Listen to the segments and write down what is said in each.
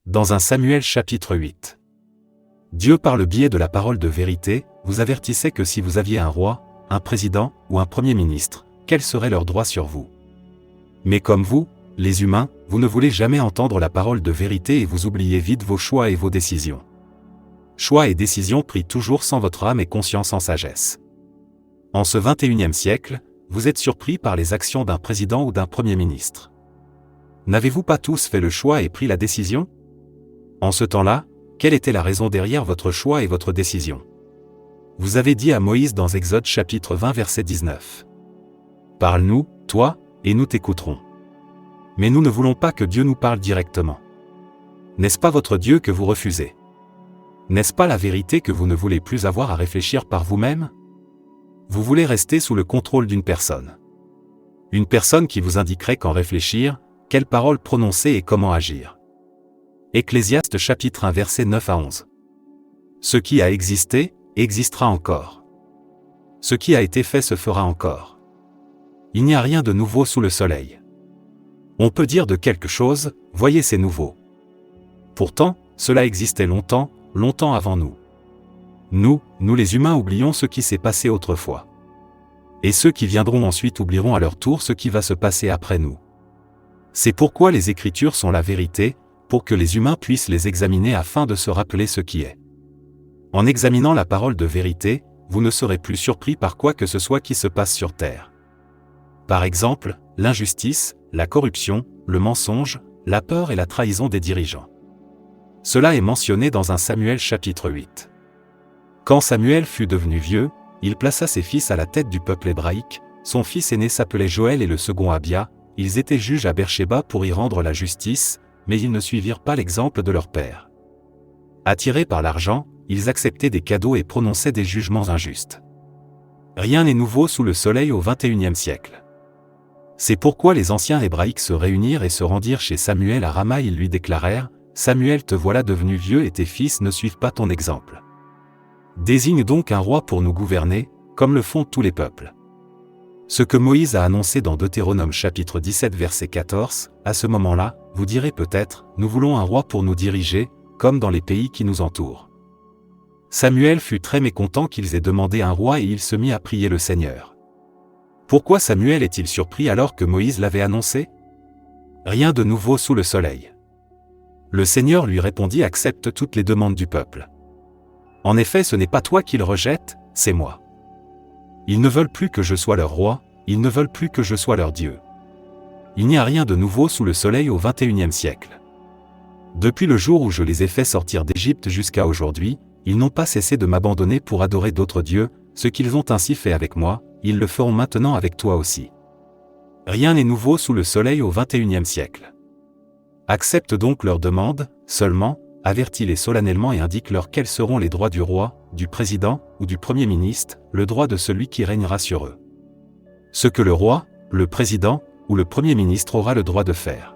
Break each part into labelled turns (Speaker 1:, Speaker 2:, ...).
Speaker 1: Dans 1 Samuel chapitre 8. Dieu par le biais de la parole de vérité, vous avertissait que si vous aviez un roi, un président ou un premier ministre, quels seraient leurs droits sur vous. Mais comme vous, les humains, vous ne voulez jamais entendre la parole de vérité et vous oubliez vite vos choix et vos décisions. Choix et décisions pris toujours sans votre âme et conscience en sagesse. En ce 21e siècle, vous êtes surpris par les actions d'un président ou d'un premier ministre. N'avez-vous pas tous fait le choix et pris la décision? En ce temps-là, quelle était la raison derrière votre choix et votre décision? Vous avez dit à Moïse dans Exode chapitre 20 verset 19. « Parle-nous, toi, et nous t'écouterons. » Mais nous ne voulons pas que Dieu nous parle directement. N'est-ce pas votre Dieu que vous refusez? N'est-ce pas la vérité que vous ne voulez plus avoir à réfléchir par vous-même? Vous voulez rester sous le contrôle d'une personne. Une personne qui vous indiquerait quand réfléchir, quelles paroles prononcer et comment agir. Ecclésiaste chapitre 1 versets 9 à 11. Ce qui a existé, existera encore. Ce qui a été fait se fera encore. Il n'y a rien de nouveau sous le soleil. On peut dire de quelque chose, voyez c'est nouveau. Pourtant, cela existait longtemps, longtemps avant nous. Nous les humains oublions ce qui s'est passé autrefois. Et ceux qui viendront ensuite oublieront à leur tour ce qui va se passer après nous. C'est pourquoi les Écritures sont la vérité, pour que les humains puissent les examiner afin de se rappeler ce qui est. En examinant la parole de vérité, vous ne serez plus surpris par quoi que ce soit qui se passe sur terre. Par exemple, l'injustice, la corruption, le mensonge, la peur et la trahison des dirigeants. Cela est mentionné dans 1 Samuel chapitre 8. Quand Samuel fut devenu vieux, il plaça ses fils à la tête du peuple hébraïque, son fils aîné s'appelait Joël et le second Abia, ils étaient juges à Beersheba pour y rendre la justice, mais ils ne suivirent pas l'exemple de leur père. Attirés par l'argent, ils acceptaient des cadeaux et prononçaient des jugements injustes. Rien n'est nouveau sous le soleil au XXIe siècle. C'est pourquoi les anciens hébraïques se réunirent et se rendirent chez Samuel à Rama. Ils lui déclarèrent : « Samuel, te voilà devenu vieux et tes fils ne suivent pas ton exemple. Désigne donc un roi pour nous gouverner, comme le font tous les peuples. » Ce que Moïse a annoncé dans Deutéronome chapitre 17 verset 14, à ce moment-là, vous direz peut-être, nous voulons un roi pour nous diriger, comme dans les pays qui nous entourent. Samuel fut très mécontent qu'ils aient demandé un roi et il se mit à prier le Seigneur. Pourquoi Samuel est-il surpris alors que Moïse l'avait annoncé? Rien de nouveau sous le soleil. Le Seigneur lui répondit : accepte toutes les demandes du peuple. En effet, ce n'est pas toi qu'ils rejettent, c'est moi. Ils ne veulent plus que je sois leur roi, ils ne veulent plus que je sois leur Dieu. Il n'y a rien de nouveau sous le soleil au XXIe siècle. Depuis le jour où je les ai fait sortir d'Égypte jusqu'à aujourd'hui, ils n'ont pas cessé de m'abandonner pour adorer d'autres dieux, ce qu'ils ont ainsi fait avec moi, ils le feront maintenant avec toi aussi. Rien n'est nouveau sous le soleil au XXIe siècle. Accepte donc leurs demandes, seulement, avertis-les solennellement et indique-leur quels seront les droits du roi, du président ou du premier ministre, le droit de celui qui régnera sur eux. Ce que le roi, le président ou le premier ministre aura le droit de faire.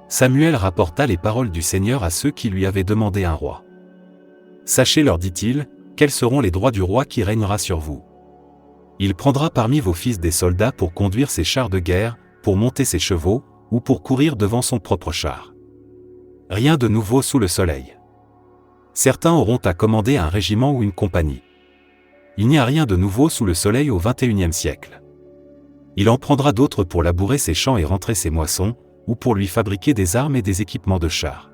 Speaker 1: Samuel rapporta les paroles du Seigneur à ceux qui lui avaient demandé un roi. Sachez, leur dit-il, quels seront les droits du roi qui régnera sur vous. Il prendra parmi vos fils des soldats pour conduire ses chars de guerre, pour monter ses chevaux, ou pour courir devant son propre char. Rien de nouveau sous le soleil. Certains auront à commander un régiment ou une compagnie. Il n'y a rien de nouveau sous le soleil au XXIe siècle. Il en prendra d'autres pour labourer ses champs et rentrer ses moissons, ou pour lui fabriquer des armes et des équipements de chars.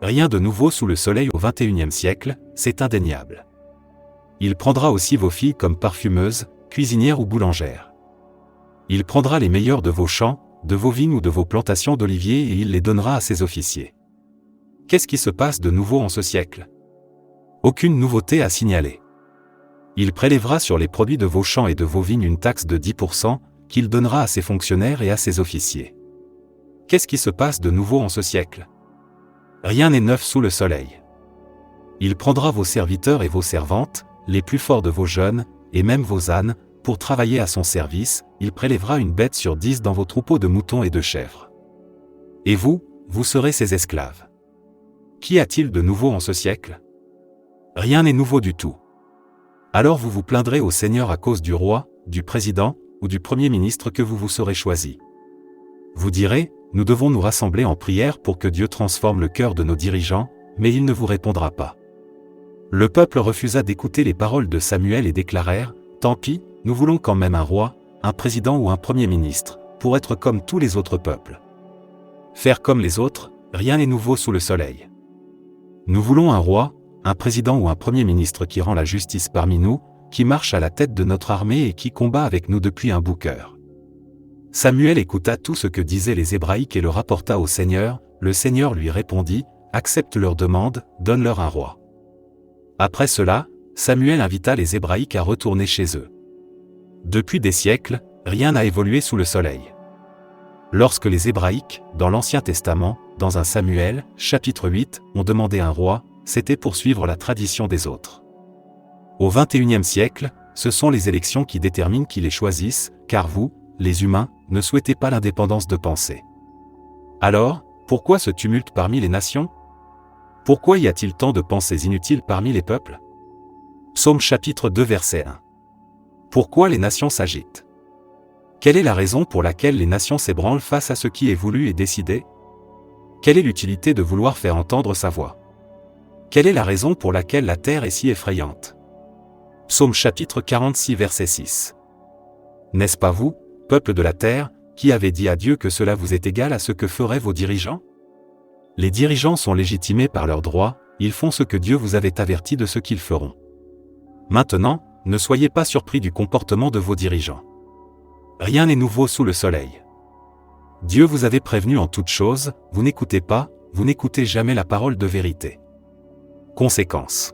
Speaker 1: Rien de nouveau sous le soleil au XXIe siècle, c'est indéniable. Il prendra aussi vos filles comme parfumeuses, cuisinières ou boulangères. Il prendra les meilleurs de vos champs, de vos vignes ou de vos plantations d'oliviers et il les donnera à ses officiers. Qu'est-ce qui se passe de nouveau en ce siècle? Aucune nouveauté à signaler. Il prélèvera sur les produits de vos champs et de vos vignes une taxe de 10%, qu'il donnera à ses fonctionnaires et à ses officiers. Qu'est-ce qui se passe de nouveau en ce siècle? Rien n'est neuf sous le soleil. Il prendra vos serviteurs et vos servantes, les plus forts de vos jeunes, et même vos ânes, pour travailler à son service, il prélèvera une bête sur 10 dans vos troupeaux de moutons et de chèvres. Et vous serez ses esclaves. Qu'y a-t-il de nouveau en ce siècle? Rien n'est nouveau du tout. Alors vous vous plaindrez au Seigneur à cause du roi, du président, ou du premier ministre que vous vous serez choisi. Vous direz, nous devons nous rassembler en prière pour que Dieu transforme le cœur de nos dirigeants, mais il ne vous répondra pas. Le peuple refusa d'écouter les paroles de Samuel et déclarèrent, « Tant pis, nous voulons quand même un roi, un président ou un premier ministre, pour être comme tous les autres peuples. » Faire comme les autres, rien n'est nouveau sous le soleil. Nous voulons un roi, un président ou un premier ministre qui rend la justice parmi nous, qui marche à la tête de notre armée et qui combat avec nous depuis un bout cœur. Samuel écouta tout ce que disaient les Hébraïques et le rapporta au Seigneur. Le Seigneur lui répondit, « Accepte leur demande, donne-leur un roi. » Après cela, Samuel invita les Hébraïques à retourner chez eux. Depuis des siècles, rien n'a évolué sous le soleil. Lorsque les Hébraïques, dans l'Ancien Testament, dans un Samuel, chapitre 8, ont demandé un roi, c'était pour suivre la tradition des autres. Au XXIe siècle, ce sont les élections qui déterminent qui les choisissent, car vous, les humains, ne souhaitez pas l'indépendance de pensée. Alors, pourquoi ce tumulte parmi les nations? Pourquoi y a-t-il tant de pensées inutiles parmi les peuples? Psaume chapitre 2 verset 1. Pourquoi les nations s'agitent? Quelle est la raison pour laquelle les nations s'ébranlent face à ce qui est voulu et décidé? Quelle est l'utilité de vouloir faire entendre sa voix? Quelle est la raison pour laquelle la terre est si effrayante? Psaume chapitre 46 verset 6. N'est-ce pas vous, peuple de la terre, qui avez dit à Dieu que cela vous est égal à ce que feraient vos dirigeants? Les dirigeants sont légitimés par leurs droits, ils font ce que Dieu vous avait averti de ce qu'ils feront. Maintenant, ne soyez pas surpris du comportement de vos dirigeants. Rien n'est nouveau sous le soleil. Dieu vous avait prévenu en toutes choses, vous n'écoutez pas, vous n'écoutez jamais la parole de vérité. Conséquence.